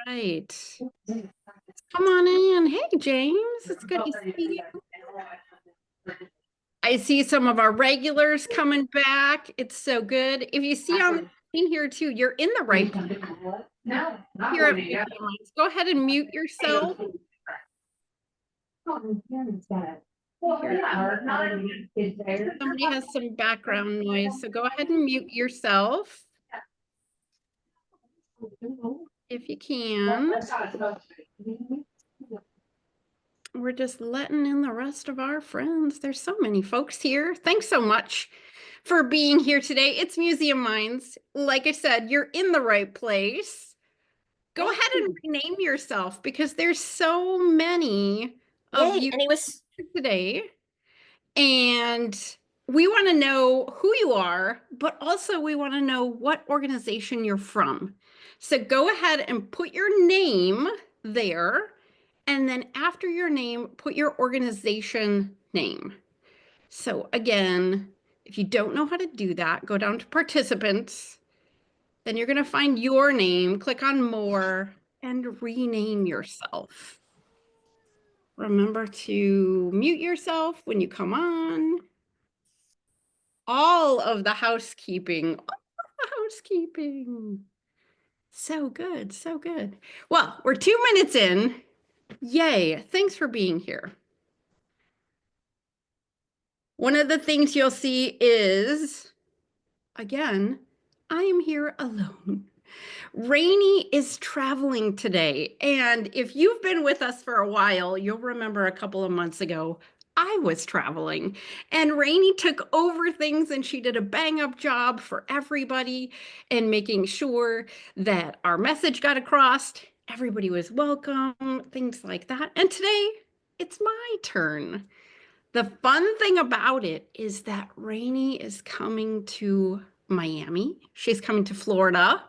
Right. Come on in. Hey, James. It's good to see you. I see some of our regulars coming back. It's so good. If you see on the screen here too, you're in the right place here at Museum Minds. Go ahead and mute yourself. Here, somebody has some background noise, so go ahead and mute yourself if you can. We're just letting in the rest of our friends. There's so many folks here. Thanks so much for being here today. It's Museum Minds. Like I said, you're in the right place. Go ahead and rename yourself because there's so many of Yay, you and he was today. And we want to know who you are, but also we want to know what organization you're from. So go ahead and put your name there. And then after your name, put your organization name. So again, if you don't know how to do that, go down to participants. Then you're going to find your name, click on more, and rename yourself. Remember to mute yourself when you come on. All of the housekeeping. Housekeeping. So good, so good. Well, we're 2 minutes in. Yay, thanks for being here. One of the things you'll see is, again, I am here alone. Rainey is traveling today. And if you've been with us for a while, you'll remember a couple of months ago, I was traveling and Rainey took over things and she did a bang up job for everybody and making sure that our message got across. Everybody was welcome, things like that. And today it's my turn. The fun thing about it is that Rainey is coming to Miami. She's coming to Florida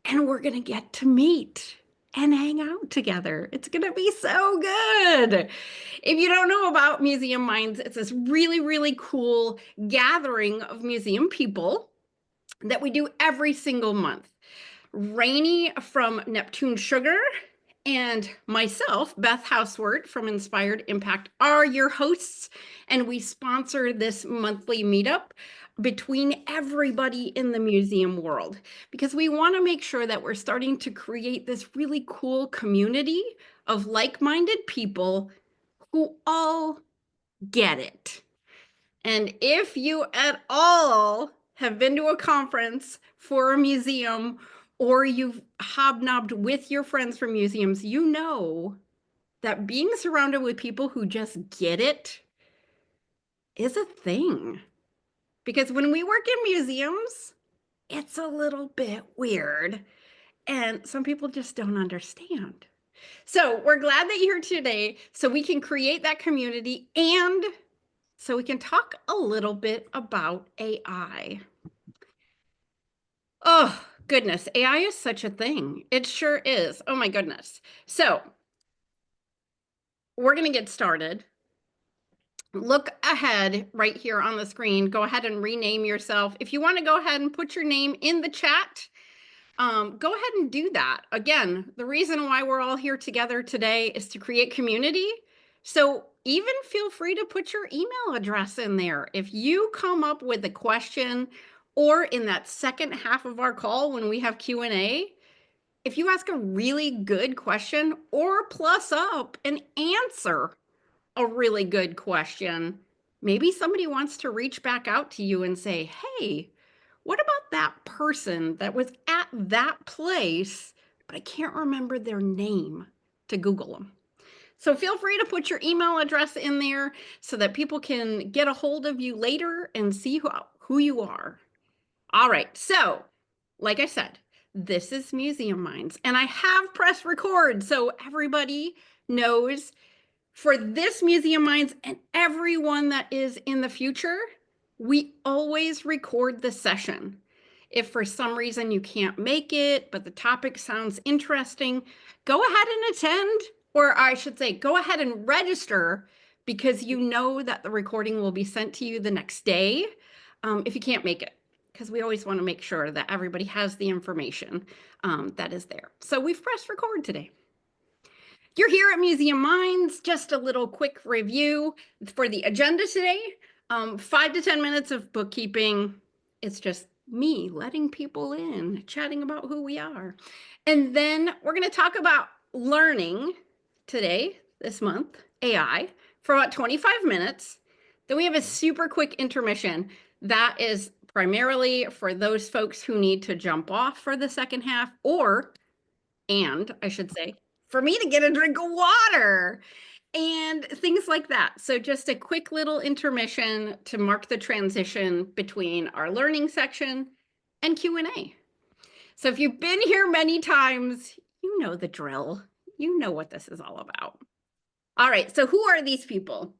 and we're going to get to meet and hang out together. It's going to be so good. If you don't know about Museum Minds, it's this really, really cool gathering of museum people that we do every single month. Rainey from Neptune Sugar and myself, Beth Housewort from Inspired Impact, are your hosts, and we sponsor this monthly meetup between everybody in the museum world because we want to make sure that we're starting to create this really cool community of like-minded people who all get it. And if you at all have been to a conference for a museum or you've hobnobbed with your friends from museums, you know that being surrounded with people who just get it is a thing. Because when we work in museums, it's a little bit weird and some people just don't understand. So we're glad that you're here today so we can create that community and so we can talk a little bit about AI. Oh, goodness. AI is such a thing. It sure is. Oh, my goodness. So we're going to get started. Look ahead right here on the screen. Go ahead and rename yourself. If you want to go ahead and put your name in the chat, go ahead and do that. Again, the reason why we're all here together today is to create community. So even feel free to put your email address in there. If you come up with a question or in that second half of our call when we have Q&A, if you ask a really good question or plus up and answer a really good question, maybe somebody wants to reach back out to you and say, hey, what about that person that was at that place, but I can't remember their name to Google them? So feel free to put your email address in there so that people can get a hold of you later and see who you are. All right, so like I said, this is Museum Minds, and I have press record so everybody knows for this Museum Minds and everyone that is in the future, we always record the session. If for some reason you can't make it, but the topic sounds interesting, go ahead and attend, or I should say, go ahead and register because you know that the recording will be sent to you the next day if you can't make it. because we always want to make sure that everybody has the information that is there. So we've pressed record today. You're here at Museum Minds. Just a little quick review for the agenda today. 5 to 10 minutes of bookkeeping. It's just me letting people in, chatting about who we are. And then we're going to talk about learning today, this month, AI, for about 25 minutes. Then we have a super quick intermission. That is primarily for those folks who need to jump off for the second half, and I should say, for me to get a drink of water and things like that. So just a quick little intermission to mark the transition between our learning section and Q&A. So if you've been here many times, you know the drill. You know what this is all about. All right, so who are these people?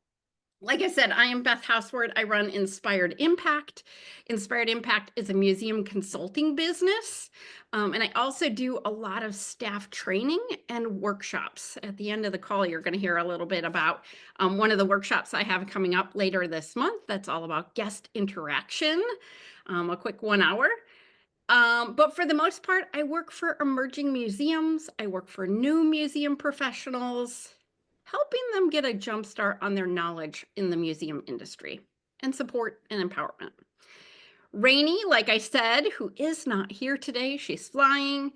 Like I said, I am Beth Houseward. I run Inspired Impact. Inspired Impact is a museum consulting business. And I also do a lot of staff training and workshops. At the end of the call, you're going to hear a little bit about one of the workshops I have coming up later this month. That's all about guest interaction, a quick 1 hour. But for the most part, I work for emerging museums. I work for new museum professionals, helping them get a jump start on their knowledge in the museum industry and support and empowerment. Rainey, like I said, who is not here today, she's flying,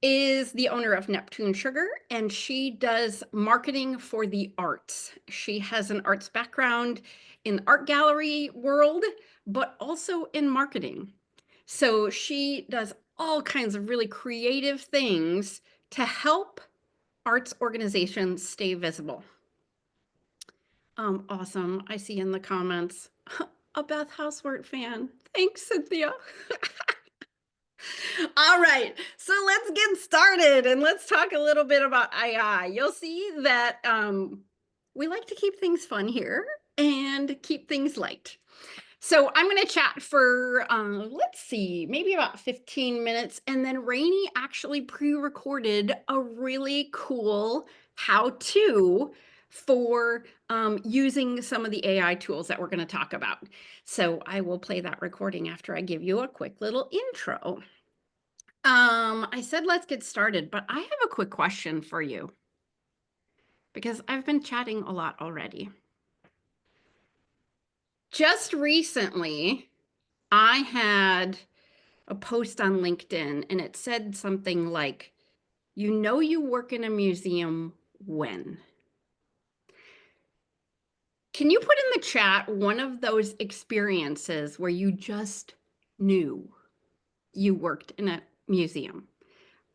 is the owner of Neptune Sugar, and she does marketing for the arts. She has an arts background in the art gallery world, but also in marketing. So she does all kinds of really creative things to help arts organizations stay visible. Awesome. I see in the comments, a Beth Houseward fan. Thanks, Cynthia. All right, so let's get started and let's talk a little bit about AI. You'll see that we like to keep things fun here and keep things light. So I'm going to chat for, let's see, maybe about 15 minutes. And then Rainey actually pre-recorded a really cool how-to for using some of the AI tools that we're going to talk about. So I will play that recording after I give you a quick little intro. I said, let's get started, but I have a quick question for you because I've been chatting a lot already. Just recently, I had a post on LinkedIn and it said something like, you know you work in a museum when? Can you put in the chat one of those experiences where you just knew you worked in a museum?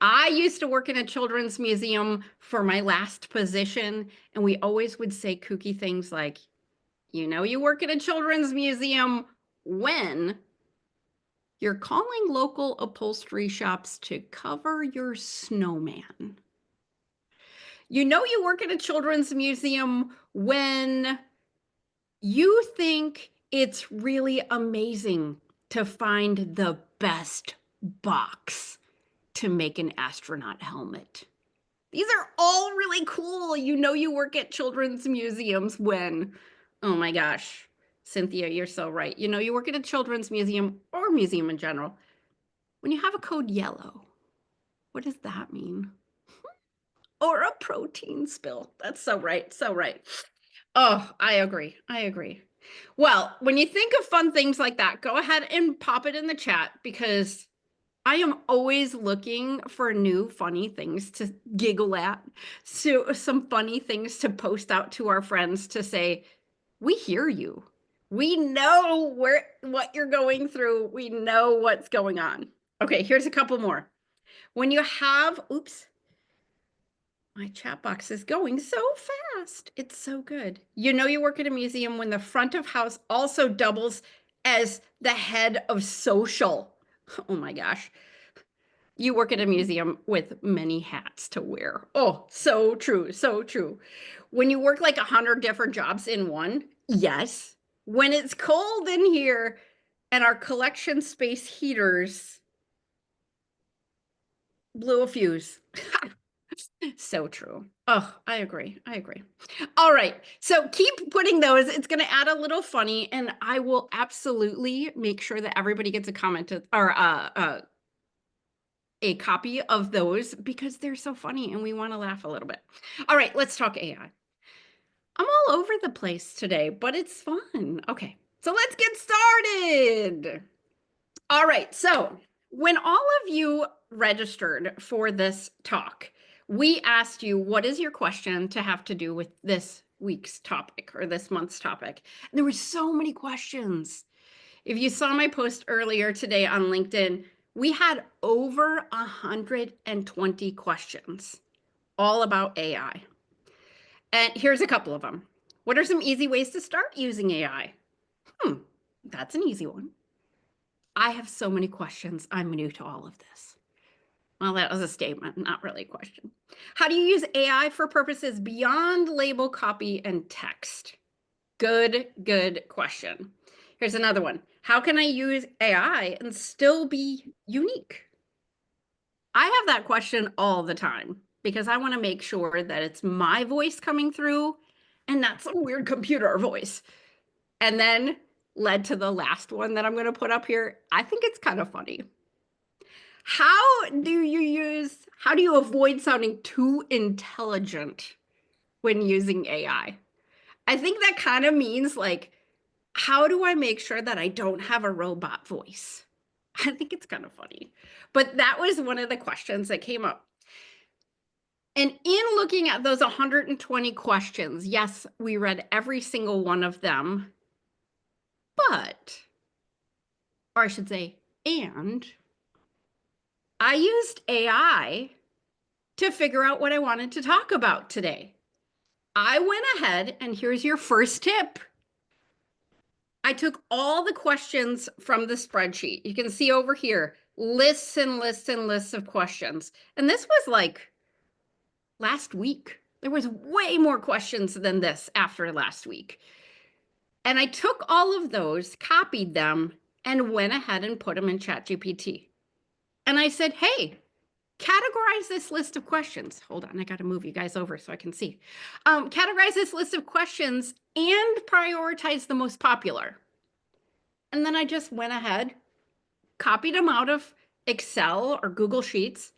I used to work in a children's museum for my last position, and we always would say kooky things like, you know you work in a children's museum when you're calling local upholstery shops to cover your snowman. You know you work at a children's museum when you think it's really amazing to find the best box to make an astronaut helmet. These are all really cool. You know you work at children's museums when, oh my gosh, Cynthia, you're so right. You know you work at a children's museum or museum in general when you have a code yellow. What does that mean? Or a protein spill. That's so right, so right. Oh, I agree. I agree. Well, when you think of fun things like that, go ahead and pop it in the chat because I am always looking for new funny things to giggle at. So some funny things to post out to our friends to say, we hear you. We know what you're going through. We know what's going on. Okay, here's a couple more. When you have, oops, my chat box is going so fast. It's so good. You know you work at a museum when the front of house also doubles as the head of social. Oh my gosh. You work at a museum with many hats to wear. Oh, so true, so true. When you work like 100 different jobs in one, yes. When it's cold in here and our collection space heaters blew a fuse. So true. Oh, I agree. I agree. All right. So keep putting those. It's going to add a little funny, and I will absolutely make sure that everybody gets a comment or a copy of those because they're so funny and we want to laugh a little bit. All right, let's talk AI. I'm all over the place today, but it's fun. Okay, so let's get started. All right, so when all of you registered for this talk, we asked you, what is your question to have to do with this week's topic or this month's topic? And there were so many questions. If you saw my post earlier today on LinkedIn, we had over 120 questions all about AI. And here's a couple of them. What are some easy ways to start using AI? That's an easy one. I have so many questions. I'm new to all of this. Well, that was a statement, not really a question. How do you use AI for purposes beyond label, copy, and text? Good question. Here's another one. How can I use AI and still be unique? I have that question all the time because I want to make sure that it's my voice coming through and not some weird computer voice. And then led to the last one that I'm going to put up here. I think it's kind of funny. How do you avoid sounding too intelligent when using AI? I think that kind of means like, how do I make sure that I don't have a robot voice? I think it's kind of funny. But that was one of the questions that came up. And in looking at those 120 questions, yes, we read every single one of them, but, or I should say, and I used AI to figure out what I wanted to talk about today. I went ahead, and here's your first tip. I took all the questions from the spreadsheet. You can see over here, lists and lists and lists of questions. And this was like last week. There was way more questions than this after last week. And I took all of those, copied them, and went ahead and put them in ChatGPT. And I said, hey, categorize this list of questions. Hold on, I got to move you guys over so I can see. Categorize this list of questions and prioritize the most popular. And then I just went ahead, copied them out of Excel or Google Sheets,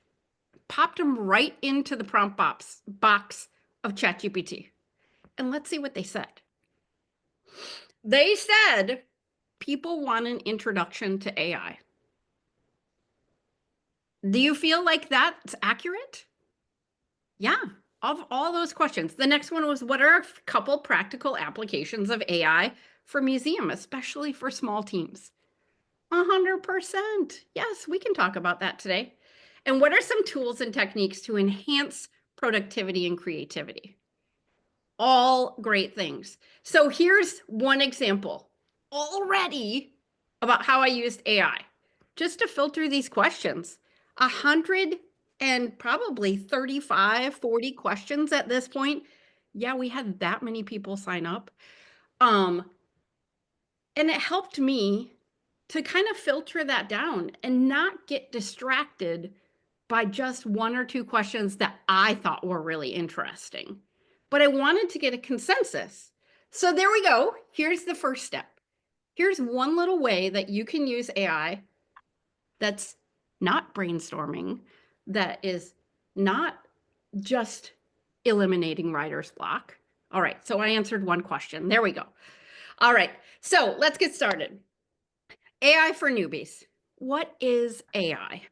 popped them right into the prompt box of ChatGPT. And let's see what they said. They said people want an introduction to AI. Do you feel like that's accurate? Yeah, of all those questions. The next one was, what are a couple practical applications of AI for museum, especially for small teams? 100%. Yes, we can talk about that today. And what are some tools and techniques to enhance productivity and creativity? All great things. So here's one example already about how I used AI just to filter these questions. 100 and probably 35, 40 questions at this point. Yeah, we had that many people sign up. And it helped me to kind of filter that down and not get distracted by just one or two questions that I thought were really interesting. But I wanted to get a consensus. So there we go. Here's the first step. Here's one little way that you can use AI that's not brainstorming, that is not just eliminating writer's block. All right, so I answered one question. There we go. All right, so let's get started. AI for newbies. What is AI?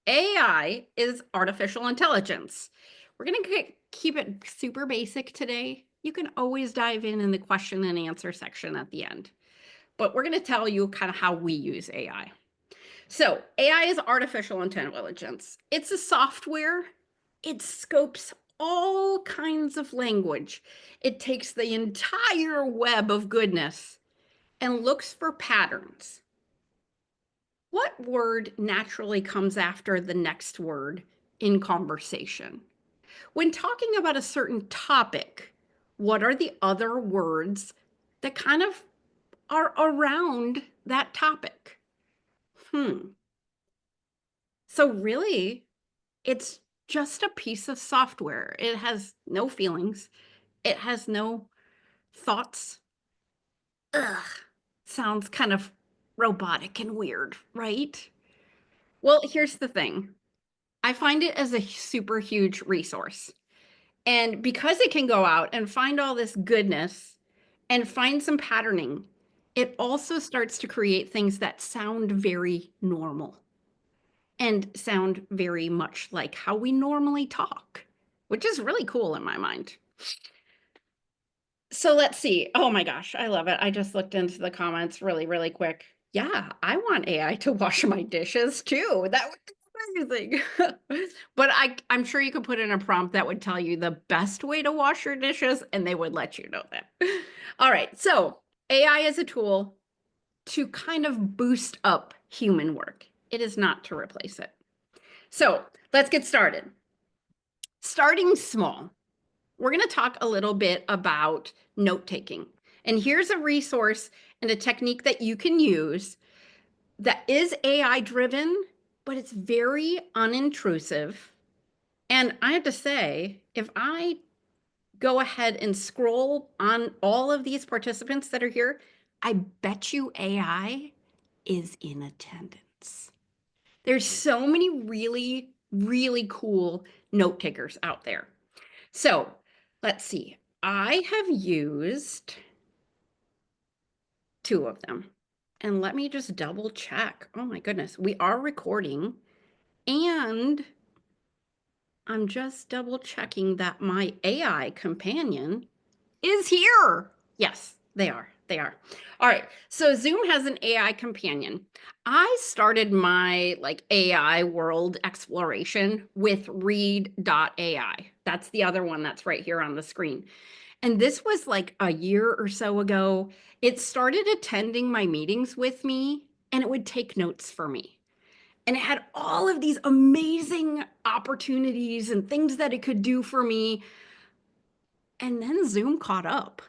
AI is artificial intelligence. We're going to keep it super basic today. You can always dive in the question and answer section at the end. But we're going to tell you kind of how we use AI. So AI is artificial intelligence. It's a software. It scopes all kinds of language. It takes the entire web of goodness and looks for patterns. What word naturally comes after the next word in conversation? When talking about a certain topic, what are the other words that kind of are around that topic? So really, it's just a piece of software. It has no feelings. It has no thoughts. Ugh, sounds kind of robotic and weird, right? Well, here's the thing. I find it as a super huge resource. And because it can go out and find all this goodness and find some patterning, it also starts to create things that sound very normal and sound very much like how we normally talk, which is really cool in my mind. So let's see. Oh my gosh, I love it. I just looked into the comments really, really quick. Yeah, I want AI to wash my dishes too. That would be amazing. But I'm sure you could put in a prompt that would tell you the best way to wash your dishes, and they would let you know that. All right, so AI is a tool to kind of boost up human work. It is not to replace it. So let's get started. Starting small, we're going to talk a little bit about note taking. And here's a resource and a technique that you can use that is AI driven, but it's very unintrusive. And I have to say, if I go ahead and scroll on all of these participants that are here, I bet you AI is in attendance. There's so many really, really cool note takers out there. So let's see. I have used 2 of them. And let me just double check. Oh my goodness, we are recording. And I'm just double checking that my AI companion is here. Yes, they are. They are. All right. So Zoom has an AI companion. I started my AI world exploration with Read.ai. That's the other one that's right here on the screen. And this was like a year or so ago. It started attending my meetings with me and it would take notes for me. And it had all of these amazing opportunities and things that it could do for me. And then Zoom caught up.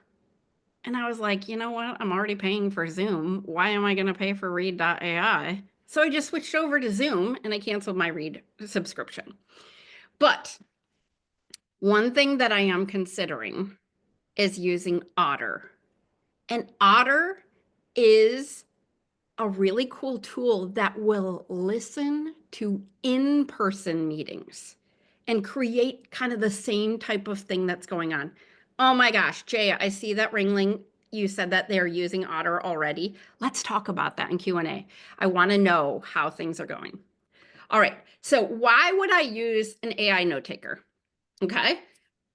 And I was like, you know what? I'm already paying for Zoom. Why am I going to pay for Read.ai? So I just switched over to Zoom and I canceled my Read subscription. But one thing that I am considering is using Otter. And Otter is a really cool tool that will listen to in-person meetings and create kind of the same type of thing that's going on. Oh my gosh, Jay, I see that Ringling, you said that they're using Otter already. Let's talk about that in Q&A. I want to know how things are going. All right, so why would I use an AI note taker? Okay.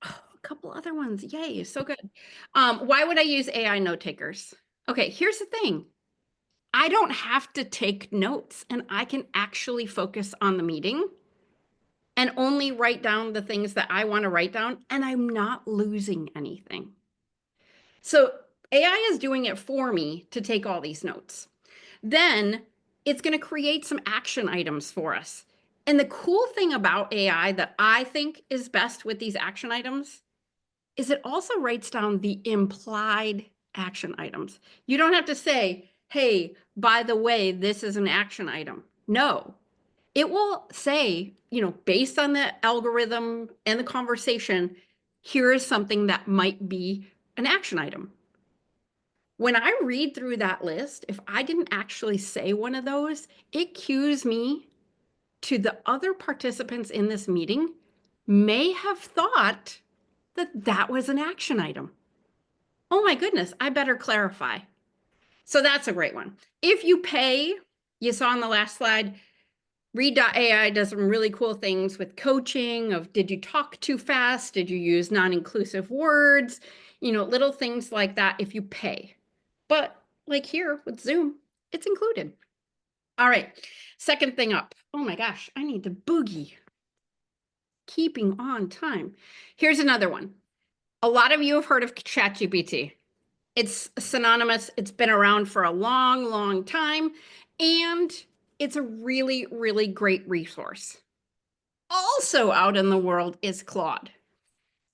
Oh, a couple other ones. Yay, so good. Why would I use AI note takers? Okay, here's the thing. I don't have to take notes and I can actually focus on the meeting and only write down the things that I want to write down, and I'm not losing anything. So AI is doing it for me to take all these notes. Then it's going to create some action items for us. And the cool thing about AI that I think is best with these action items is it also writes down the implied action items. You don't have to say, hey, by the way, this is an action item. No, it will say, based on the algorithm and the conversation, here is something that might be an action item. When I read through that list, if I didn't actually say one of those, it cues me to the other participants in this meeting may have thought that that was an action item. Oh my goodness, I better clarify. So that's a great one. If you pay, you saw on the last slide, Read.ai does some really cool things with coaching of did you talk too fast? Did you use non-inclusive words? Little things like that if you pay. But like here with Zoom, it's included. All right, second thing up. Oh my gosh, I need to boogie. Keeping on time. Here's another one. A lot of you have heard of ChatGPT. It's synonymous. It's been around for a long, long time, and it's a really, really great resource. Also out in the world is Claude.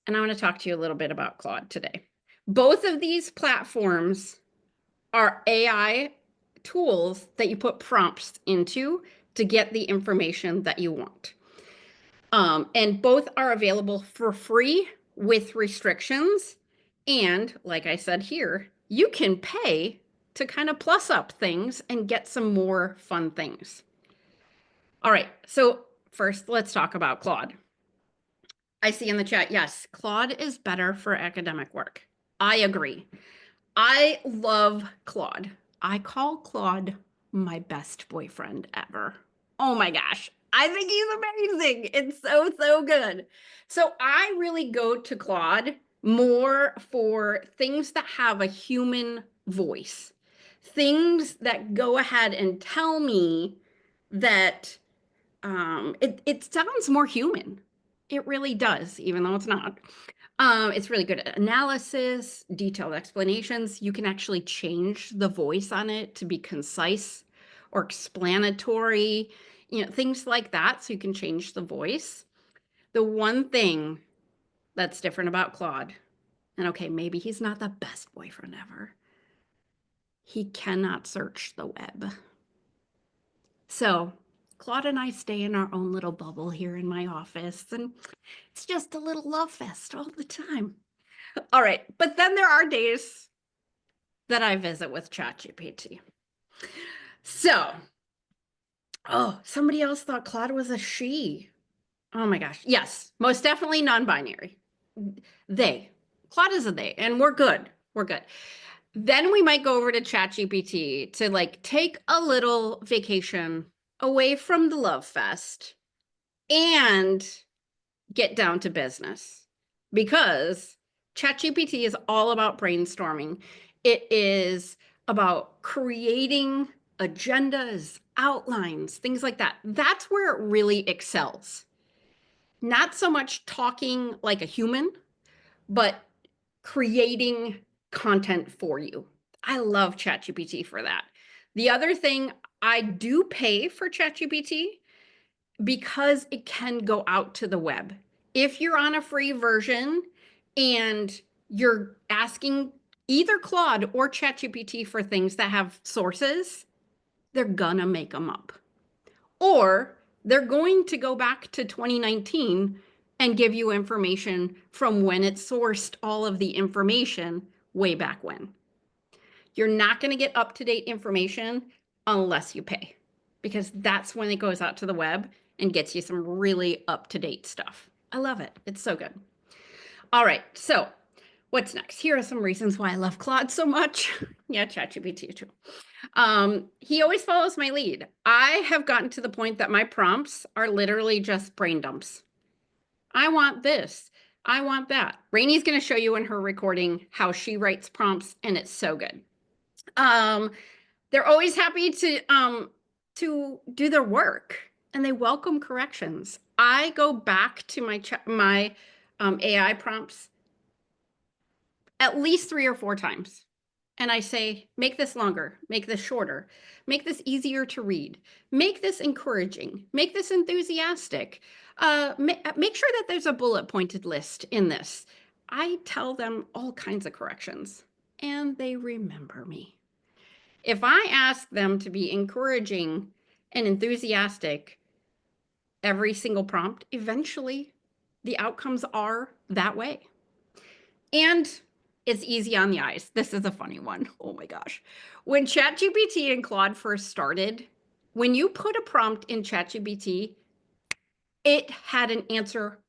And I want to talk to you a little bit about Claude today. Both of these platforms are AI tools that you put prompts into to get the information that you want. And both are available for free with restrictions. And like I said here, you can pay to kind of plus up things and get some more fun things. All right, so first let's talk about Claude. I see in the chat, yes, Claude is better for academic work. I agree. I love Claude. I call Claude my best boyfriend ever. Oh my gosh. I think he's amazing. It's so, so good. So I really go to Claude more for things that have a human voice, things that go ahead and tell me that it sounds more human. It really does, even though it's not. It's really good at analysis, detailed explanations. You can actually change the voice on it to be concise or explanatory, things like that. So you can change the voice. The one thing that's different about Claude, and okay, maybe he's not the best boyfriend ever, he cannot search the web. So Claude and I stay in our own little bubble here in my office, and it's just a little love fest all the time. All right, but then there are days that I visit with ChatGPT. So, oh, somebody else thought Claude was a she. Oh my gosh. Yes, most definitely non-binary. They. Claude is a they, and we're good. We're good. Then we might go over to ChatGPT to like take a little vacation away from the love fest and get down to business, because ChatGPT is all about brainstorming. It is about creating agendas, outlines, things like that. That's where it really excels. Not so much talking like a human, but creating content for you. I love ChatGPT for that. The other thing, I do pay for ChatGPT because it can go out to the web. If you're on a free version and you're asking either Claude or ChatGPT for things that have sources, they're gonna make them up. Or they're going to go back to 2019 and give you information from when it sourced all of the information way back when. You're not going to get up-to-date information unless you pay, because that's when it goes out to the web and gets you some really up-to-date stuff. I love it. It's so good. All right, so what's next? Here are some reasons why I love Claude so much. Yeah, ChatGPT too. He always follows my lead. I have gotten to the point that my prompts are literally just brain dumps. I want this. I want that. Rainie's going to show you in her recording how she writes prompts, and it's so good. They're always happy to do their work, and they welcome corrections. I go back to my AI prompts at least 3 or 4 times. And I say, make this longer, make this shorter, make this easier to read, make this encouraging, make this enthusiastic. Make sure that there's a bullet pointed list in this. I tell them all kinds of corrections, and they remember me. If I ask them to be encouraging and enthusiastic every single prompt, eventually the outcomes are that way. And it's easy on the eyes. This is a funny one. Oh my gosh. When ChatGPT and Claude first started, when you put a prompt in ChatGPT, it had an answer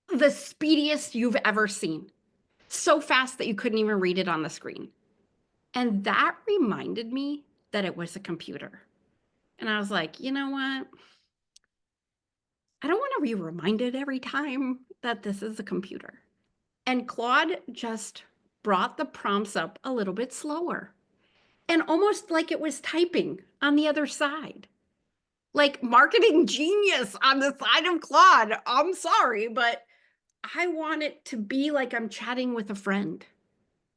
the speediest you've ever seen. So fast that you couldn't even read it on the screen. And that reminded me that it was a computer. And I was like, you know what? I don't want to be reminded every time that this is a computer. And Claude just brought the prompts up a little bit slower, and almost like it was typing on the other side. Like marketing genius on the side of Claude. I'm sorry, but I want it to be like I'm chatting with a friend.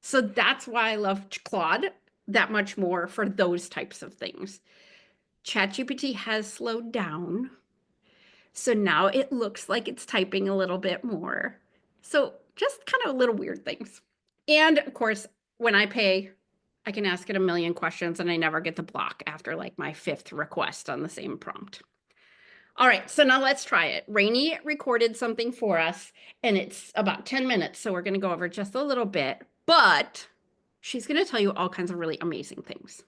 So that's why I love Claude that much more for those types of things. ChatGPT has slowed down, so now it looks like it's typing a little bit more. So just kind of little weird things. And of course, when I pay, I can ask it a million questions and I never get the block after like my 5th request on the same prompt. All right, so now let's try it. Rainey recorded something for us, and it's about 10 minutes, so we're going to go over just a little bit, but she's going to tell you all kinds of really amazing things.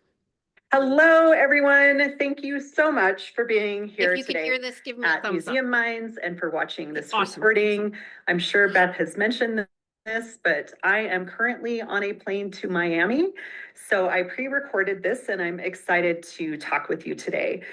Hello, everyone. Thank you so much for being here If you could today hear this, give me a at thumbs up. Museum Minds and for watching this Awesome. recording. I'm sure Beth has mentioned this, but I am currently on a plane to Miami. So I pre-recorded this and I'm excited to talk with you today.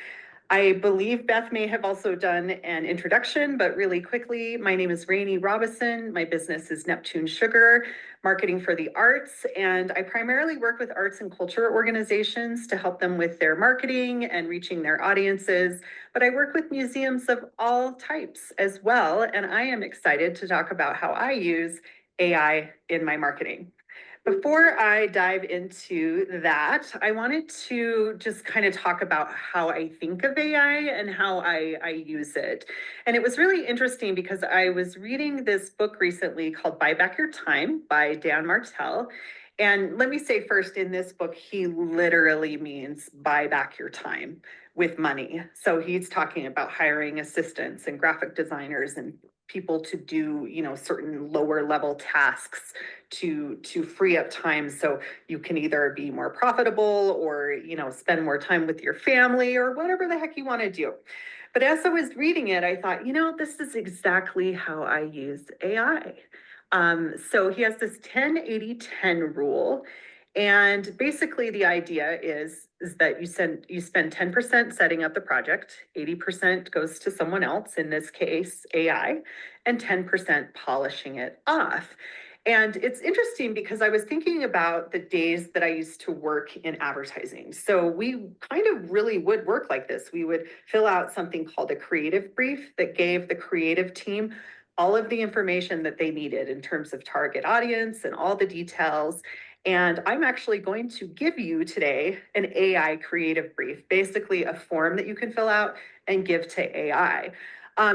I believe Beth may have also done an introduction, but really quickly, my name is Rainey Robison. My business is Neptune Sugar, marketing for the arts, and I primarily work with arts and culture organizations to help them with their marketing and reaching their audiences. But I work with museums of all types as well, and I am excited to talk about how I use AI in my marketing. Before I dive into that, I wanted to just kind of talk about how I think of AI and how I use it. And it was really interesting because I was reading this book recently called Buy Back Your Time by Dan Martell. And let me say first, in this book, he literally means buy back your time with money. So he's talking about hiring assistants and graphic designers and people to do, certain lower level tasks to free up time so you can either be more profitable or spend more time with your family or whatever the heck you want to do. But as I was reading it, I thought, this is exactly how I use AI. So he has this 10-80-10 rule. And basically the idea is that you spend 10% setting up the project, 80% goes to someone else, in this case, AI, and 10% polishing it off. And it's interesting because I was thinking about the days that I used to work in advertising. So we kind of really would work like this. We would fill out something called a creative brief that gave the creative team all of the information that they needed in terms of target audience and all the details. And I'm actually going to give you today an AI creative brief, basically a form that you can fill out and give to AI.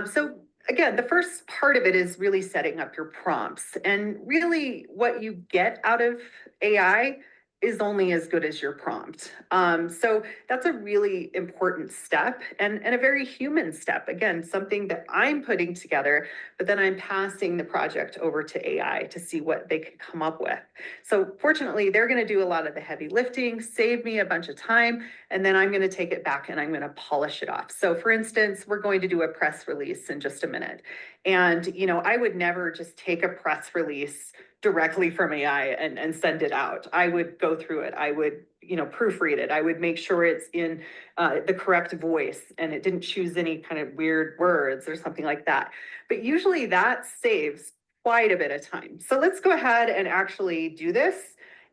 So again, the first part of it is really setting up your prompts. And really what you get out of AI is only as good as your prompt. So that's a really important step and a very human step. Again, something that I'm putting together, but then I'm passing the project over to AI to see what they can come up with. So fortunately, they're going to do a lot of the heavy lifting, save me a bunch of time, and then I'm going to take it back and I'm going to polish it off. So for instance, we're going to do a press release in just a minute. And, I would never just take a press release directly from AI and send it out. I would go through it. I would, proofread it. I would make sure it's in the correct voice and it didn't choose any kind of weird words or something like that. But usually that saves quite a bit of time. So let's go ahead and actually do this.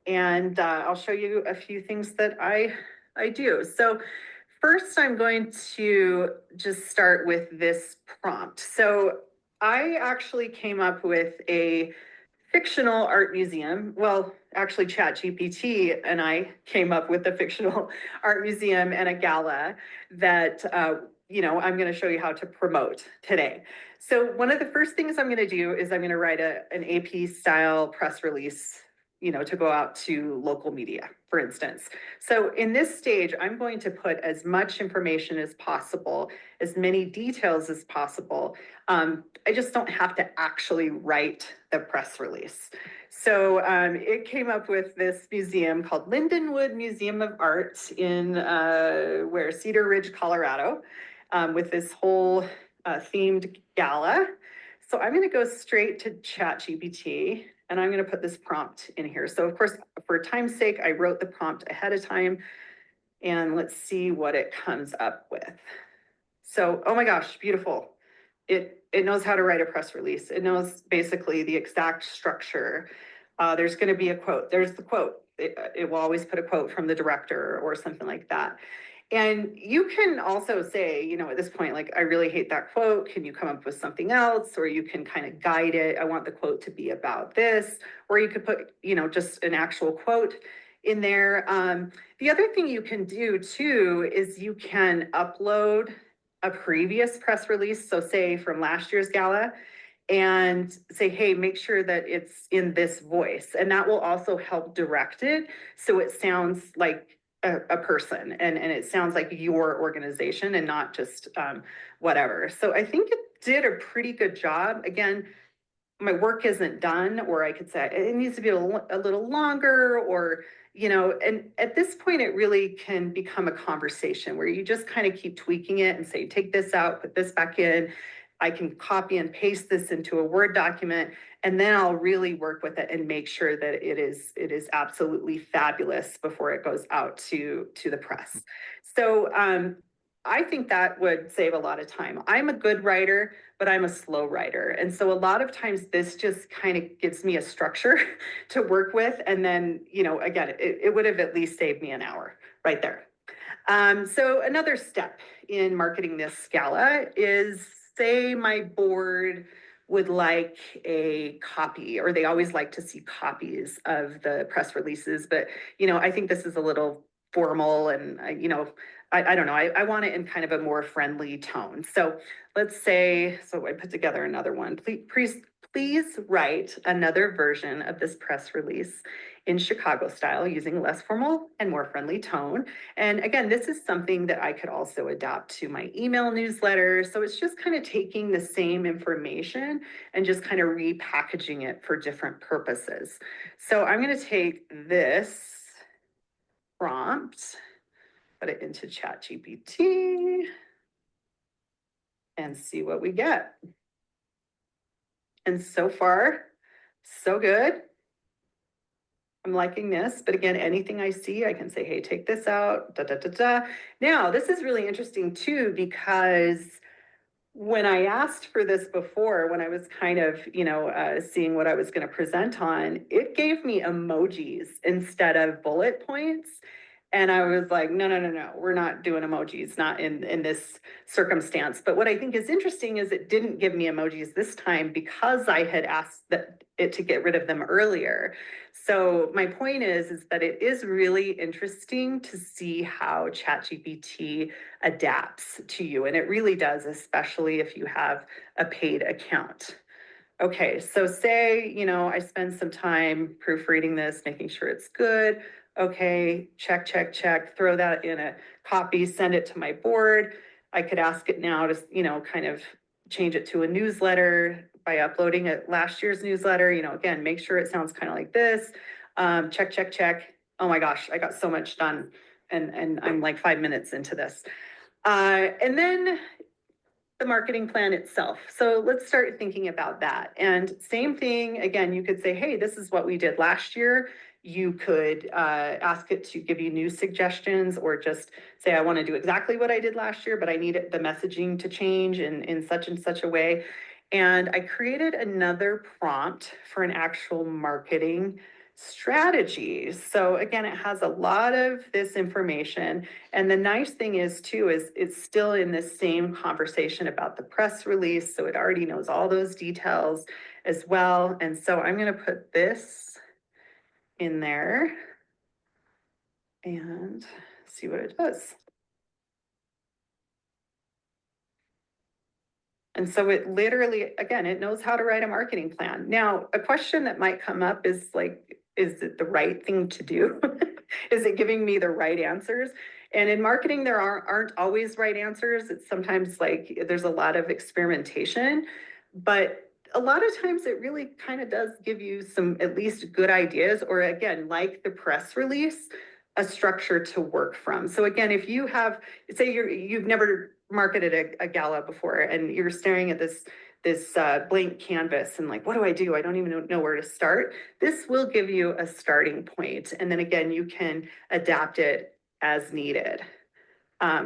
And I'll show you a few things that I do. So first, I'm going to just start with this prompt. So I actually came up with a fictional art museum. Well, actually, ChatGPT and I came up with a fictional art museum and a gala that I'm going to show you how to promote today. So one of the first things I'm going to do is I'm going to write an AP style press release, to go out to local media, for instance. So in this stage, I'm going to put as much information as possible, as many details as possible. I just don't have to actually write the press release. So it came up with this museum called Lindenwood Museum of Art in Cedar Ridge, Colorado, with this whole themed gala. So I'm going to go straight to ChatGPT and I'm going to put this prompt in here. So of course, for time's sake, I wrote the prompt ahead of time and let's see what it comes up with. So, oh my gosh, beautiful. It knows how to write a press release. It knows basically the exact structure. There's going to be a quote. There's the quote. It will always put a quote from the director or something like that. And you can also say, at this point, like, I really hate that quote. Can you come up with something else? Or you can kind of guide it. I want the quote to be about this. Or you could put, just an actual quote in there. The other thing you can do too is you can upload a previous press release. So say from last year's gala and say, hey, make sure that it's in this voice. And that will also help direct it. So it sounds like a person, and it sounds like your organization and not just whatever. So I think it did a pretty good job. Again, my work isn't done, or I could say it needs to be a little longer, or, and at this point, it really can become a conversation where you just kind of keep tweaking it and say, take this out, put this back in. I can copy and paste this into a Word document, and then I'll really work with it and make sure that it is absolutely fabulous before it goes out to the press. So I think that would save a lot of time. I'm a good writer, but I'm a slow writer. And so a lot of times this just kind of gives me a structure to work with. And then, again, it would have at least saved me an hour right there. So another step in marketing this gala is, say my board would like a copy, or they always like to see copies of the press releases. But, I think this is a little formal, and I don't know, I want it in kind of a more friendly tone. So let's say, so I put together another one. Please write another version of this press release in Chicago style, using less formal and more friendly tone. And again, this is something that I could also adapt to my email newsletter. So it's just kind of taking the same information and just kind of repackaging it for different purposes. So I'm going to take this prompt, put it into ChatGPT, and see what we get. And so far, so good. I'm liking this, but again, anything I see, I can say, hey, take this out, da, da, da, da. Now, this is really interesting too, because when I asked for this before, when I was kind of, seeing what I was going to present on, it gave me emojis instead of bullet points. And I was like, no, we're not doing emojis, not in this circumstance. But what I think is interesting is it didn't give me emojis this time because I had asked it to get rid of them earlier. So my point is that it is really interesting to see how ChatGPT adapts to you. And it really does, especially if you have a paid account. Okay, so say, I spend some time proofreading this, making sure it's good. Okay, check, throw that in a copy, send it to my board. I could ask it now to, kind of change it to a newsletter by uploading it last year's newsletter, again, make sure it sounds kind of like this. Check. Oh my gosh, I got so much done, and I'm like 5 minutes into this. And then the marketing plan itself. So let's start thinking about that. And same thing, again, you could say, hey, this is what we did last year. You could ask it to give you new suggestions, or just say, I want to do exactly what I did last year, but I need the messaging to change in such and such a way. And I created another prompt for an actual marketing strategy. So again, it has a lot of this information. And the nice thing is too, is it's still in the same conversation about the press release. So it already knows all those details as well. And so I'm going to put this in there and see what it does. And so it literally, again, it knows how to write a marketing plan. Now, a question that might come up is like, is it the right thing to do? Is it giving me the right answers? And in marketing, there aren't always right answers. It's sometimes like there's a lot of experimentation, but a lot of times it really kind of does give you some at least good ideas, or again, like the press release, a structure to work from. So again, if you have, say you've never marketed a gala before, and you're staring at this blank canvas and like, what do I do? I don't even know where to start. This will give you a starting point. And then again, you can adapt it as needed.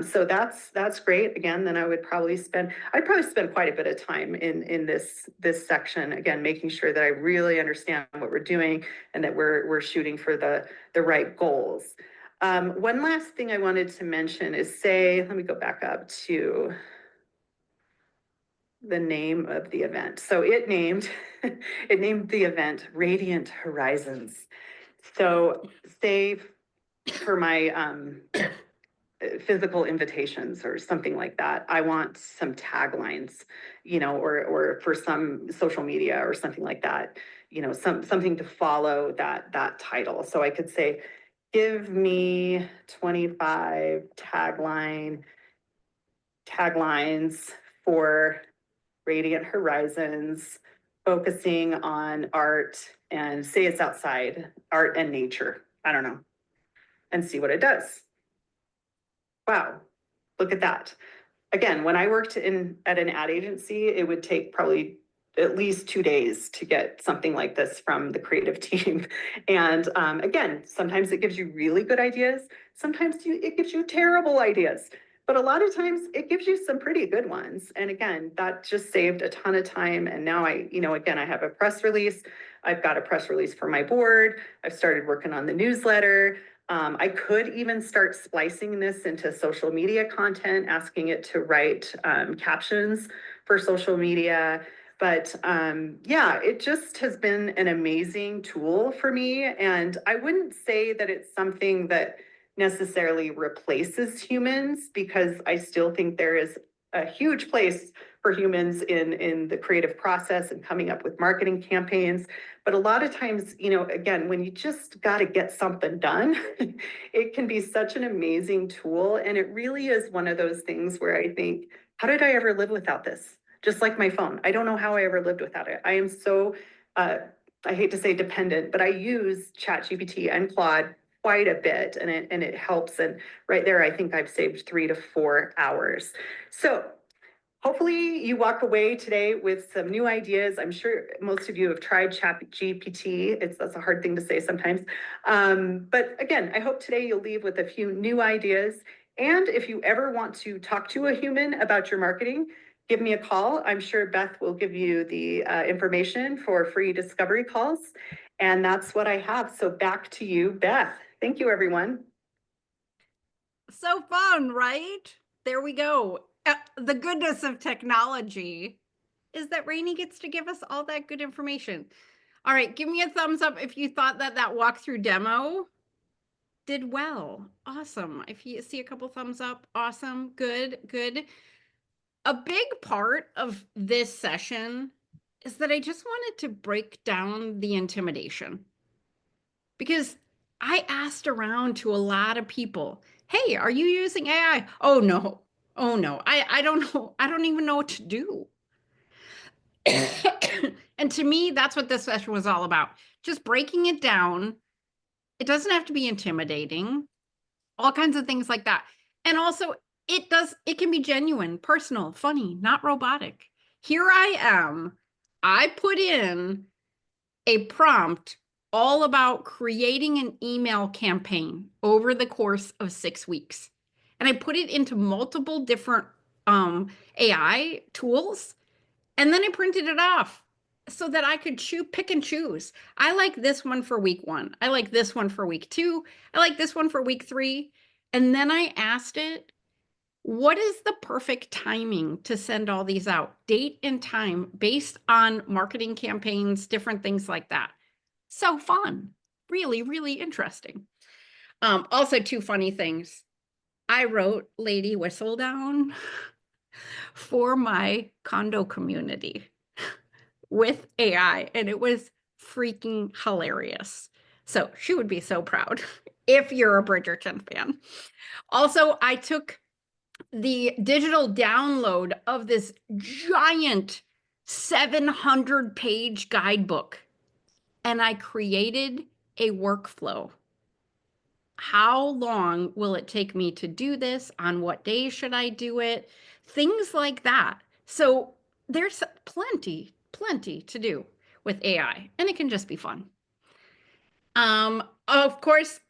So that's great. Again, then I'd probably spend quite a bit of time in this section, again, making sure that I really understand what we're doing and that we're shooting for the right goals. One last thing I wanted to mention is, let me go back up to the name of the event. So it named the event Radiant Horizons. So say for my physical invitations or something like that, I want some taglines, or for some social media or something like that, something to follow that title. So I could say, give me 25 taglines for Radiant Horizons, focusing on art, and say it's outside, art and nature. I don't know. And see what it does. Wow, look at that. Again, when I worked at an ad agency, it would take probably at least 2 days to get something like this from the creative team. And again, sometimes it gives you really good ideas. Sometimes it gives you terrible ideas. But a lot of times it gives you some pretty good ones. And again, that just saved a ton of time. And now again, I have a press release. I've got a press release for my board. I've started working on the newsletter. I could even start splicing this into social media content, asking it to write captions for social media. But yeah, it just has been an amazing tool for me. And I wouldn't say that it's something that necessarily replaces humans, because I still think there is a huge place for humans in the creative process and coming up with marketing campaigns. But a lot of times, again, when you just got to get something done, it can be such an amazing tool. And it really is one of those things where I think, how did I ever live without this? Just like my phone. I don't know how I ever lived without it. I am so, I hate to say dependent, but I use ChatGPT and Claude quite a bit, and it helps. And right there, I think I've saved 3 to 4 hours. So hopefully you walk away today with some new ideas. I'm sure most of you have tried ChatGPT. That's a hard thing to say sometimes. But again, I hope today you'll leave with a few new ideas. And if you ever want to talk to a human about your marketing, give me a call. I'm sure Beth will give you the information for free discovery calls. And that's what I have. So back to you, Beth. Thank you, everyone. So fun, right? There we go. The goodness of technology is that Rainey gets to give us all that good information. All right, give me a thumbs up if you thought that walkthrough demo did well. Awesome. If you see a couple thumbs up, awesome. Good, good. A big part of this session is that I just wanted to break down the intimidation, because I asked around to a lot of people, hey, are you using AI? Oh no. Oh no. I don't know. I don't even know what to do. And to me, that's what this session was all about. Just breaking it down. It doesn't have to be intimidating, all kinds of things like that. And also, it can be genuine, personal, funny, not robotic. Here I am. I put in a prompt all about creating an email campaign over the course of 6 weeks. And I put it into multiple different AI tools, and then I printed it off so that I could pick and choose. I like this one for week 1. I like this one for week 2. I like this one for week 3. And then I asked it, what is the perfect timing to send all these out? Date and time based on marketing campaigns, different things like that. So fun. Really, really interesting. Also, 2 funny things. I wrote Lady Whistledown for my condo community with AI, and it was freaking hilarious. So she would be so proud if you're a Bridgerton fan. Also, I took the digital download of this giant 700-page guidebook, and I created a workflow. How long will it take me to do this? On what day should I do it? Things like that. So there's plenty to do with AI, and it can just be fun. Of course,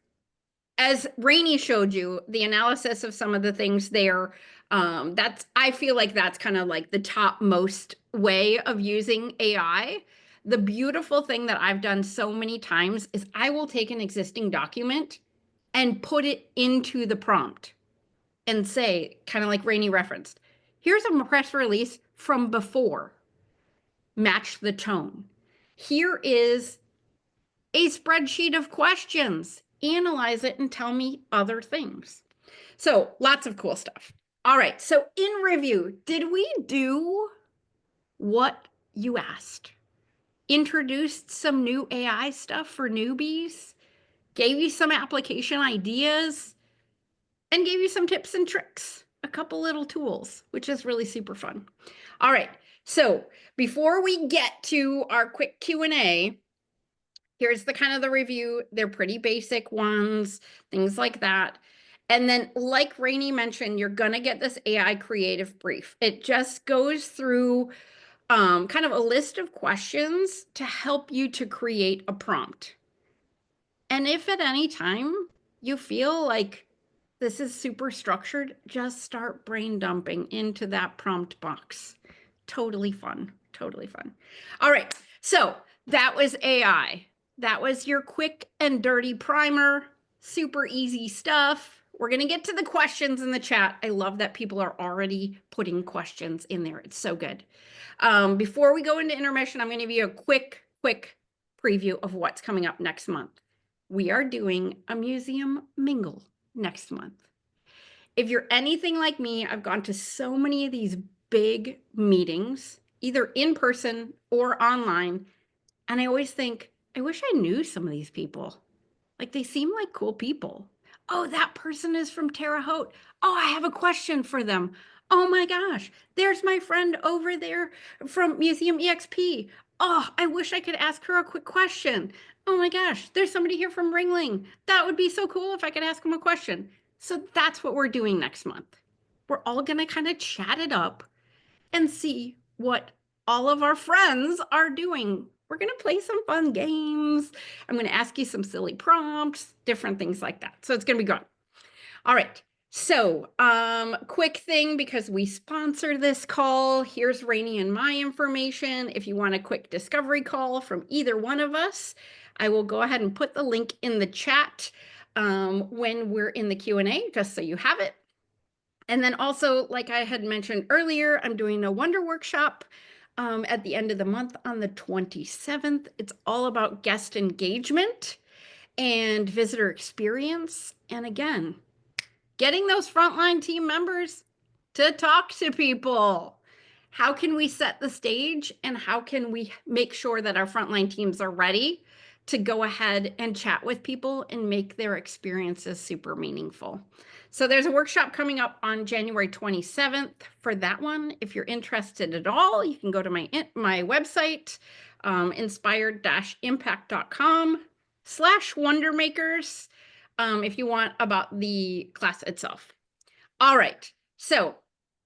as Rainey showed you, the analysis of some of the things there, I feel like that's kind of like the topmost way of using AI. The beautiful thing that I've done so many times is I will take an existing document and put it into the prompt and say, kind of like Rainey referenced, here's a press release from before, match the tone. Here is a spreadsheet of questions, analyze it and tell me other things. So lots of cool stuff. All right, so in review, did we do what you asked? Introduced some new AI stuff for newbies? gave you some application ideas, and gave you some tips and tricks, a couple little tools, which is really super fun. All right, so before we get to our quick Q&A, here's the kind of the review. They're pretty basic ones, things like that. And then, like Rainey mentioned, you're gonna get this AI creative brief. It just goes through kind of a list of questions to help you to create a prompt. And if at any time you feel like this is super structured, just start brain dumping into that prompt box. Totally fun. Totally fun. All right. So that was AI. That was your quick and dirty primer. Super easy stuff. We're going to get to the questions in the chat. I love that people are already putting questions in there. It's so good. Before we go into intermission, I'm going to give you a quick preview of what's coming up next month. We are doing a museum mingle next month. If you're anything like me, I've gone to so many of these big meetings, either in person or online, and I always think, I wish I knew some of these people. Like, they seem like cool people. Oh, that person is from Terre Haute. Oh, I have a question for them. Oh my gosh, there's my friend over there from Museum EXP. Oh, I wish I could ask her a quick question. Oh my gosh, there's somebody here from Ringling. That would be so cool if I could ask them a question. So that's what we're doing next month. We're all going to kind of chat it up and see what all of our friends are doing. We're going to play some fun games. I'm going to ask you some silly prompts, different things like that. So it's going to be good. All right. So, quick thing, because we sponsor this call, here's Rainey and my information. If you want a quick discovery call from either one of us, I will go ahead and put the link in the chat when we're in the Q&A, just so you have it. And then also, like I had mentioned earlier, I'm doing a Wonder Workshop at the end of the month on the 27th. It's all about guest engagement and visitor experience. And again, getting those frontline team members to talk to people. How can we set the stage, and how can we make sure that our frontline teams are ready to go ahead and chat with people and make their experiences super meaningful? So there's a workshop coming up on January 27th for that one. If you're interested at all, you can go to my website, inspired-impact.com/wondermakers, if you want about the class itself. All right, so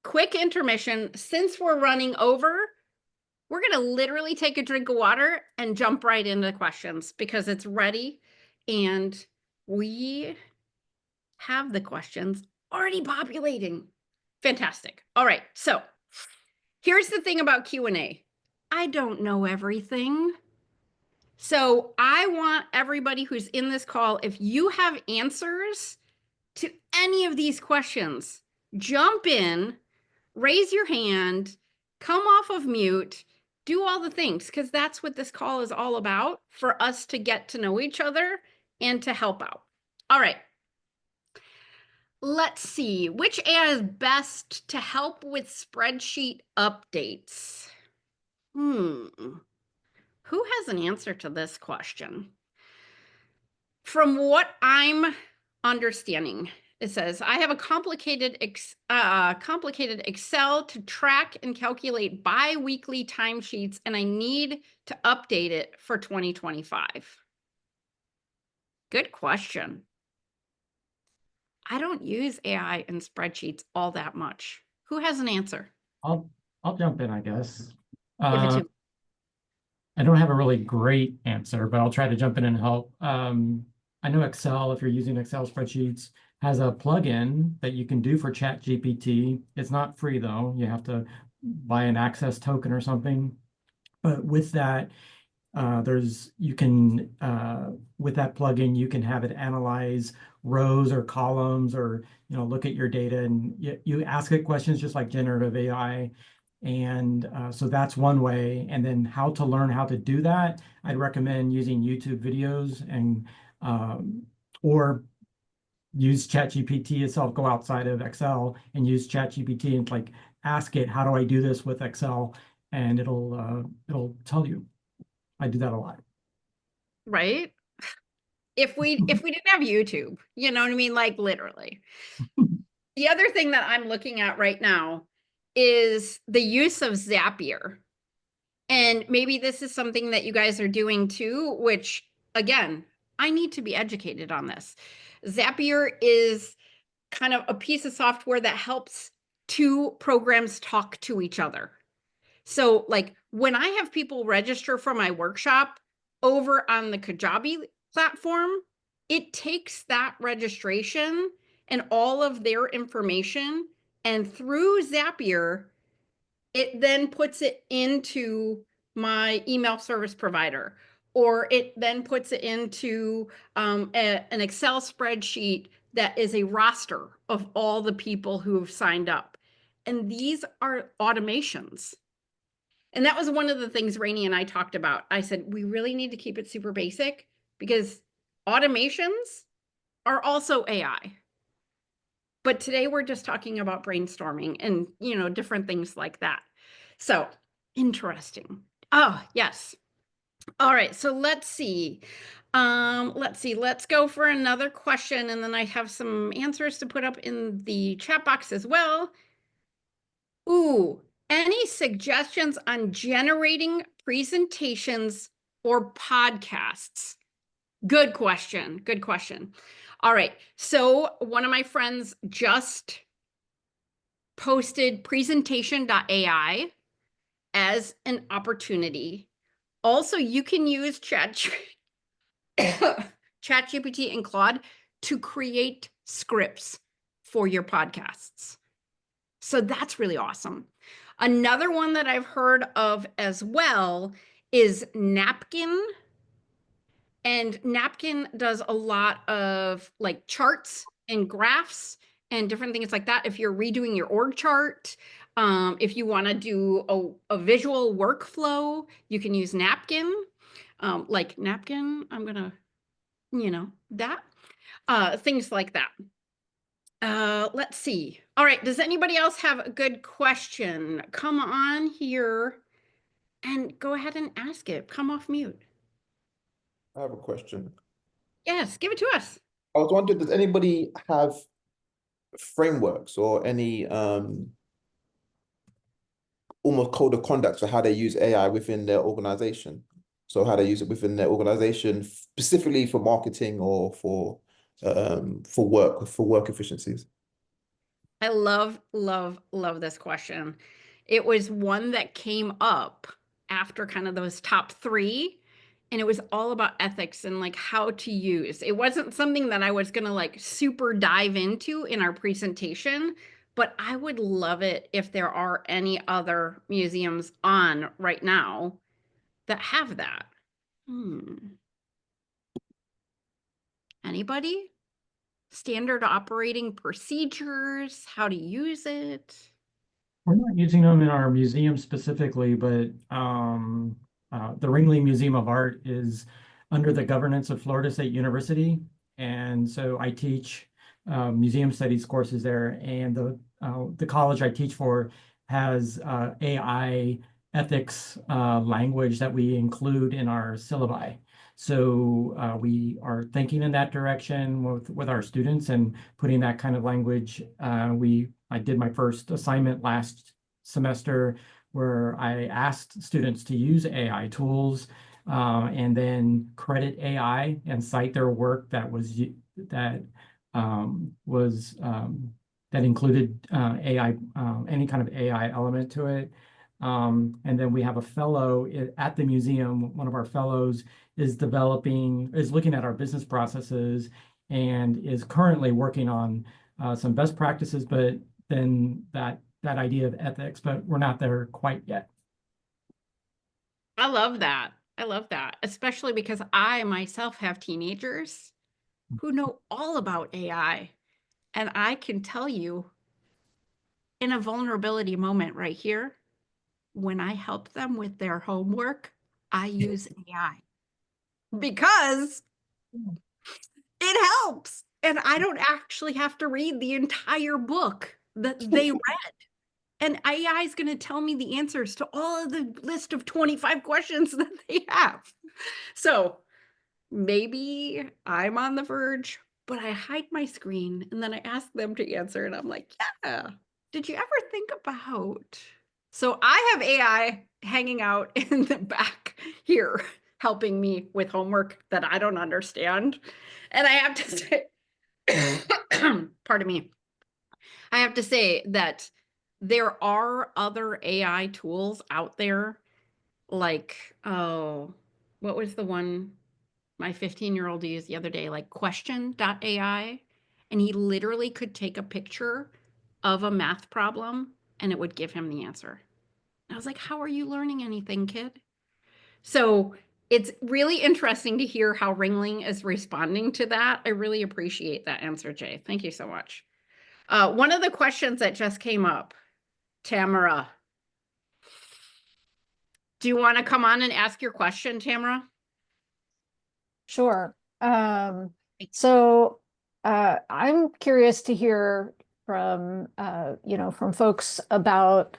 quick intermission. Since we're running over, we're going to literally take a drink of water and jump right into the questions because it's ready and we have the questions already populating. Fantastic. All right, so here's the thing about Q&A. I don't know everything. So I want everybody who's in this call, if you have answers to any of these questions, jump in, raise your hand, come off of mute, do all the things, because that's what this call is all about, for us to get to know each other and to help out. All right. Let's see, which AI is best to help with spreadsheet updates? Who has an answer to this question? From what I'm understanding, it says, I have a complicated Excel to track and calculate bi-weekly timesheets, and I need to update it for 2025. Good question. I don't use AI and spreadsheets all that much. Who has an answer? I'll jump in, I guess. Give it to me. I don't have a really great answer, but I'll try to jump in and help. I know Excel, if you're using Excel spreadsheets, has a plugin that you can do for ChatGPT. It's not free though. You have to buy an access token or something. But with that, with that plugin, you can have it analyze rows or columns, or look at your data, and you ask it questions just like generative AI. And so that's one way. And then how to learn how to do that, I'd recommend using YouTube videos, and or use ChatGPT itself. Go outside of Excel and use ChatGPT and like ask it, how do I do this with Excel? And it'll tell you. I do that a lot. Right? if we didn't have YouTube, you know what I mean? Like literally. The other thing that I'm looking at right now is the use of Zapier. And maybe this is something that you guys are doing too, which again, I need to be educated on this. Zapier is kind of a piece of software that helps two programs talk to each other. So like when I have people register for my workshop over on the Kajabi platform, it takes that registration and all of their information, and through Zapier, it then puts it into my email service provider, or it then puts it into an Excel spreadsheet that is a roster of all the people who have signed up. And these are automations. And that was one of the things Rainey and I talked about. I said, we really need to keep it super basic because automations are also AI. But today we're just talking about brainstorming and, you know, different things like that. So interesting. Oh, yes. All right. So let's see. Let's go for another question. And then I have some answers to put up in the chat box as well. Ooh, any suggestions on generating presentations or podcasts? Good question. Good question. All right. So one of my friends just posted presentation.ai as an opportunity. Also, you can use ChatGPT and Claude to create scripts for your podcasts. So that's really awesome. Another one that I've heard of as well is Napkin. And Napkin does a lot of like charts and graphs and different things like that. If you're redoing your org chart, if you want to do a visual workflow, you can use Napkin. Like Napkin, I'm going to, you know, that, things like that. Let's see. All right. Does anybody else have a good question? Come on here and go ahead and ask it. Come off mute. I have a question. Yes, give it to us. I was wondering, does anybody have frameworks or any almost code of conduct for how they use AI within their organization? So how they use it within their organization, specifically for marketing or for work efficiencies? I love, love, love this question. It was one that came up after kind of those top three, and it was all about ethics and like how to use. It wasn't something that I was going to like super dive into in our presentation, but I would love it if there are any other museums on right now that have that. Anybody? Standard operating procedures, how to use it? We're not using them in our museum specifically, but the Ringling Museum of Art is under the governance of Florida State University. And so I teach museum studies courses there, and the college I teach for has AI ethics language that we include in our syllabi. So we are thinking in that direction with our students and putting that kind of language. I did my first assignment last semester where I asked students to use AI tools and then credit AI and cite their work that included AI, any kind of AI element to it. And then we have a fellow at the museum. One of our fellows is looking at our business processes and is currently working on some best practices, but then that idea of ethics, but we're not there quite yet. I love that. I love that, especially because I myself have teenagers who know all about AI. And I can tell you in a vulnerability moment right here, when I help them with their homework, I use AI because it helps. And I don't actually have to read the entire book that they read. And AI is going to tell me the answers to all of the list of 25 questions that they have. So maybe I'm on the verge, but I hide my screen and then I ask them to answer, and I'm like, yeah, did you ever think about? So I have AI hanging out in the back here, helping me with homework that I don't understand. And I have to say, pardon me, I have to say that there are other AI tools out there, like, oh, what was the one my 15-year-old used the other day, like question.ai, and he literally could take a picture of a math problem and it would give him the answer. I was like, how are you learning anything, kid? So it's really interesting to hear how Ringling is responding to that. I really appreciate that answer, Jay. Thank you so much. One of the questions that just came up, Tamara, do you want to come on and ask your question, Tamara? Sure. So I'm curious to hear from from folks about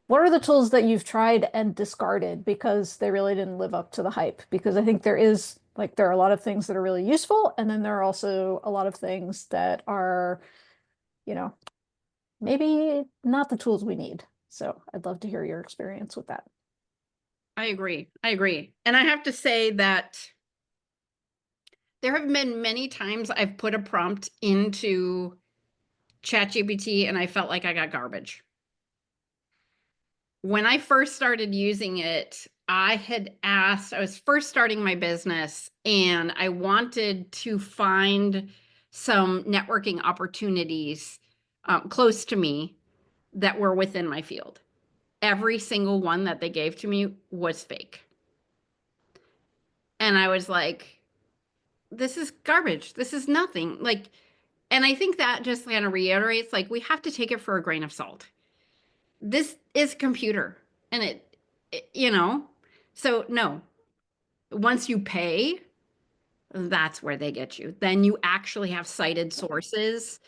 what are the tools that you've tried and discarded because they really didn't live up to the hype. Because I think there are a lot of things that are really useful, and then there are also a lot of things that are, maybe not the tools we need. So I'd love to hear your experience with that. I agree. And I have to say that there have been many times I've put a prompt into ChatGPT and I felt like I got garbage. When I first started using it, I was first starting my business and I wanted to find some networking opportunities close to me that were within my field. Every single one that they gave to me was fake. And I was like, this is garbage. This is nothing. Like, and I think that just kind of reiterates, like, we have to take it for a grain of salt. This is computer and so no, once you pay, that's where they get you. Then you actually have cited sources.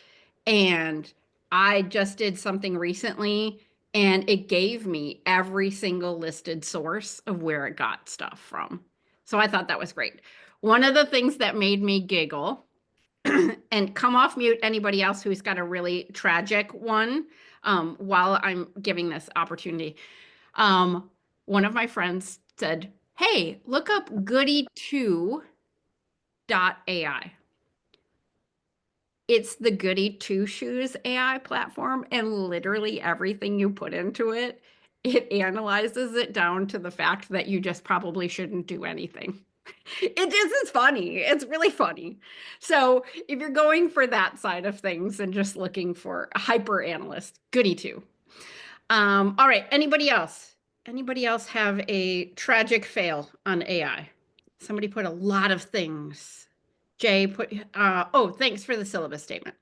And I just did something recently and it gave me every single listed source of where it got stuff from. So I thought that was great. One of the things that made me giggle, and come off mute anybody else who's got a really tragic one, while I'm giving this opportunity. One of my friends said, hey, look up goody2.ai. It's the Goody Two Shoes AI platform, and literally everything you put into it, it analyzes it down to the fact that you just probably shouldn't do anything. It just is funny. It's really funny. So if you're going for that side of things and just looking for a hyper analyst, Goody Two. All right. Anybody else? Anybody else have a tragic fail on AI? Somebody put a lot of things. Jay put, oh, thanks for the syllabus statement.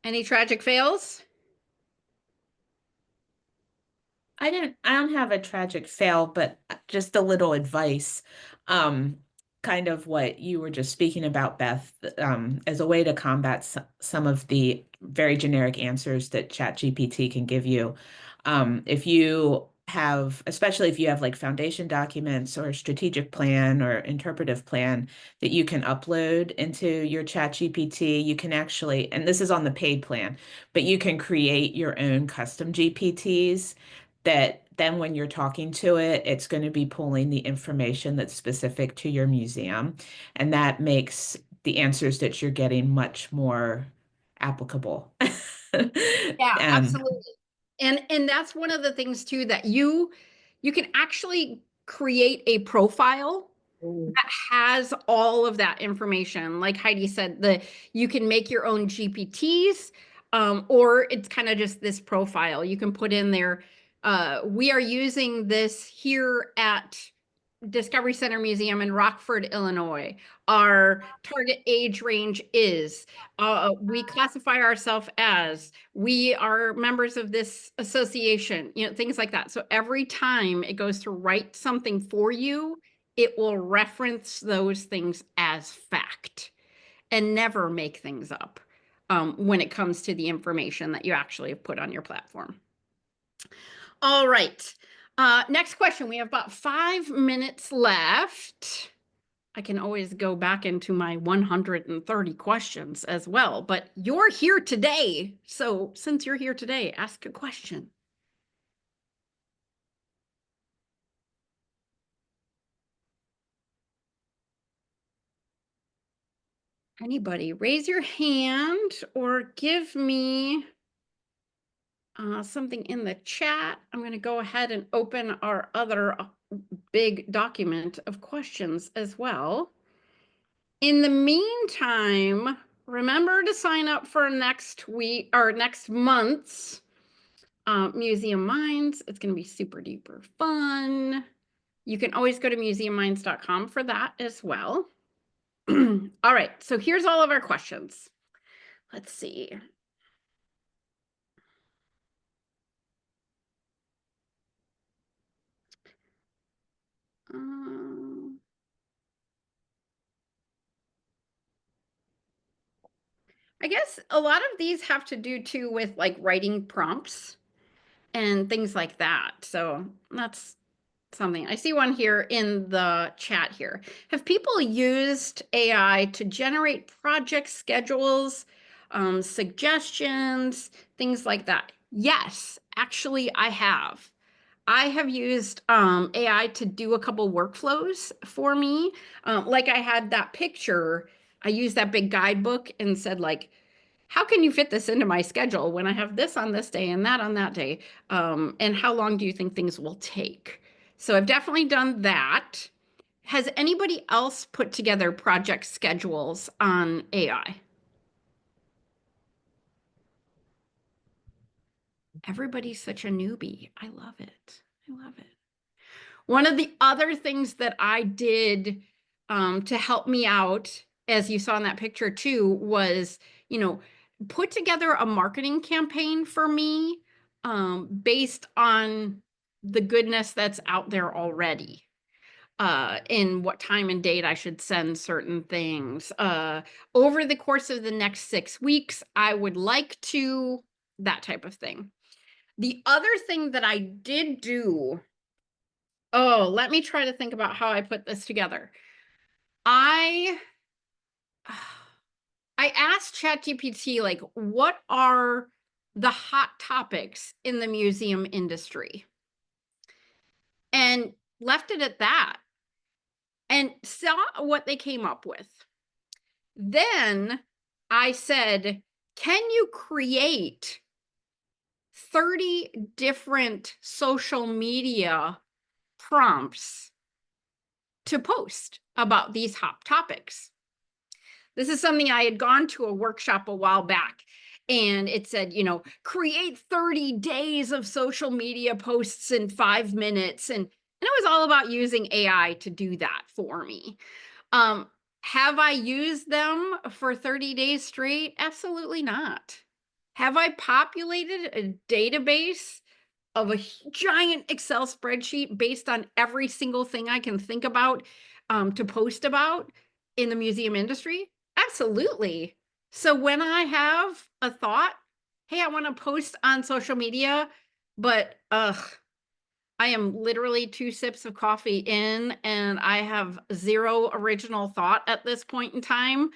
Any tragic fails? I don't have a tragic fail, but just a little advice. Kind of what you were just speaking about, Beth, as a way to combat some of the very generic answers that ChatGPT can give you. If you have, especially if you have like foundation documents or a strategic plan or interpretive plan that you can upload into your ChatGPT, you can actually, and this is on the paid plan, but you can create your own custom GPTs that then when you're talking to it, it's going to be pulling the information that's specific to your museum. And that makes the answers that you're getting much more applicable. Yeah, absolutely. And that's one of the things too, that you can actually create a profile that has all of that information. Like Heidi said, you can make your own GPTs, or it's kind of just this profile. You can put in there, we are using this here at Discovery Center Museum in Rockford, Illinois. Our target age range is, we classify ourselves as, we are members of this association, things like that. So every time it goes to write something for you, it will reference those things as fact and never make things up when it comes to the information that you actually have put on your platform. All right. Next question. We have about 5 minutes left. I can always go back into my 130 questions as well, but you're here today. So since you're here today, ask a question. Anybody, raise your hand or give me something in the chat. I'm going to go ahead and open our other big document of questions as well. In the meantime, remember to sign up for next week or next month's Museum Minds. It's going to be super duper fun. You can always go to museumminds.com for that as well. All right, so here's all of our questions. Let's see. I guess a lot of these have to do too with like writing prompts and things like that. So that's something. I see one here in the chat here. Have people used AI to generate project schedules, suggestions, things like that? Yes, actually I have. I have used AI to do a couple workflows for me. Like I had that picture, I used that big guidebook and said like, how can you fit this into my schedule when I have this on this day and that on that day? And how long do you think things will take? So I've definitely done that. Has anybody else put together project schedules on AI? Everybody's such a newbie. I love it. I love it. One of the other things that I did to help me out, as you saw in that picture too, was, put together a marketing campaign for me based on the goodness that's out there already. In what time and date I should send certain things. Over the course of the next 6 weeks, I would like to, that type of thing. The other thing that I did do, let me try to think about how I put this together. I asked ChatGPT, like, what are the hot topics in the museum industry? And left it at that and saw what they came up with. Then I said, can you create 30 different social media prompts to post about these hot topics? This is something I had gone to a workshop a while back, and it said, create 30 days of social media posts in 5 minutes. And it was all about using AI to do that for me. Have I used them for 30 days straight? Absolutely not. Have I populated a database of a giant Excel spreadsheet based on every single thing I can think about to post about in the museum industry? Absolutely. So when I have a thought, hey, I want to post on social media, but I am literally 2 sips of coffee in and I have 0 original thought at this point in time.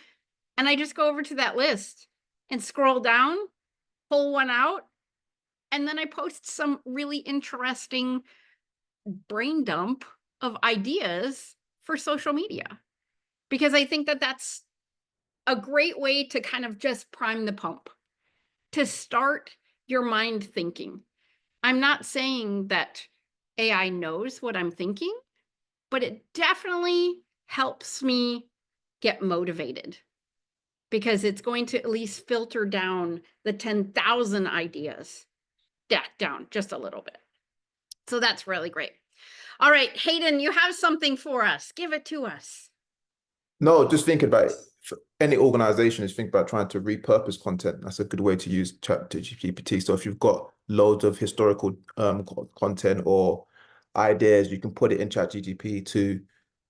And I just go over to that list and scroll down, pull one out, and then I post some really interesting brain dump of ideas for social media. Because I think that that's a great way to kind of just prime the pump, to start your mind thinking. I'm not saying that AI knows what I'm thinking, but it definitely helps me get motivated because it's going to at least filter down the 10,000 ideas down just a little bit. So that's really great. All right, Hayden, you have something for us. Give it to us. No, just thinking about it. For any organization is thinking about trying to repurpose content. That's a good way to use ChatGPT. So if you've got loads of historical content or ideas, you can put it in ChatGPT to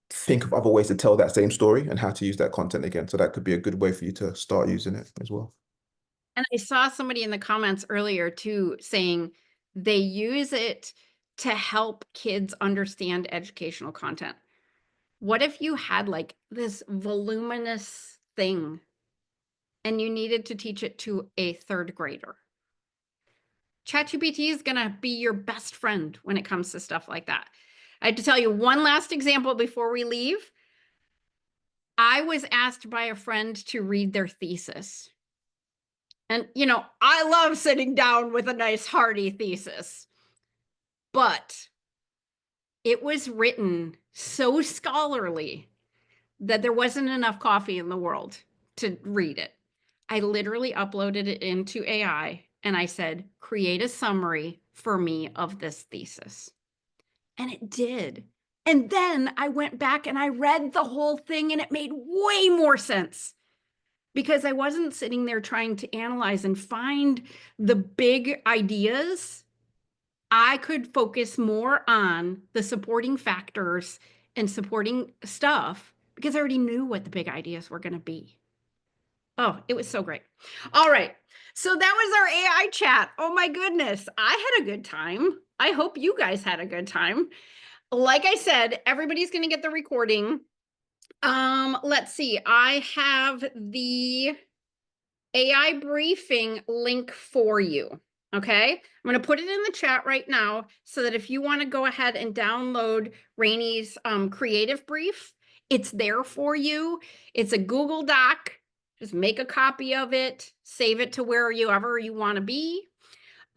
think of other ways to tell that same story and how to use that content again. So that could be a good way for you to start using it as well. And I saw somebody in the comments earlier too saying they use it to help kids understand educational content? What if you had like this voluminous thing and you needed to teach it to a third grader? ChatGPT is going to be your best friend when it comes to stuff like that. I have to tell you one last example before we leave. I was asked by a friend to read their thesis. And, you know, I love sitting down with a nice hearty thesis, but it was written so scholarly that there wasn't enough coffee in the world to read it. I literally uploaded it into AI and I said, create a summary for me of this thesis. And it did. And then I went back and I read the whole thing and it made way more sense because I wasn't sitting there trying to analyze and find the big ideas. I could focus more on the supporting factors and supporting stuff because I already knew what the big ideas were going to be. Oh, it was so great. All right. So that was our AI chat. Oh my goodness. I had a good time. I hope you guys had a good time. Like I said, everybody's going to get the recording. Let's see. I have the AI briefing link for you. Okay. I'm going to put it in the chat right now so that if you want to go ahead and download Rainey's creative brief, it's there for you. It's a Google Doc. Just make a copy of it, save it to wherever you want to be.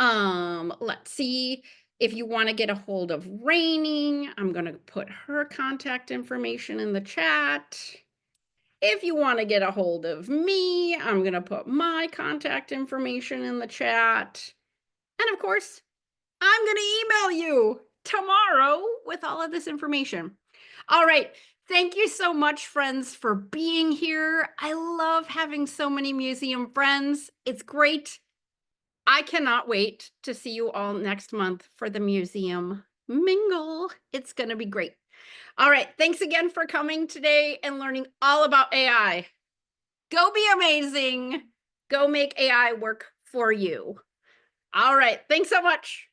Let's see. If you want to get a hold of Rainey, I'm going to put her contact information in the chat. If you want to get a hold of me, I'm going to put my contact information in the chat. And of course, I'm going to email you tomorrow with all of this information. All right. Thank you so much, friends, for being here. I love having so many museum friends. It's great. I cannot wait to see you all next month for the museum mingle. It's going to be great. All right. Thanks again for coming today and learning all about AI. Go be amazing. Go make AI work for you. All right. Thanks so much.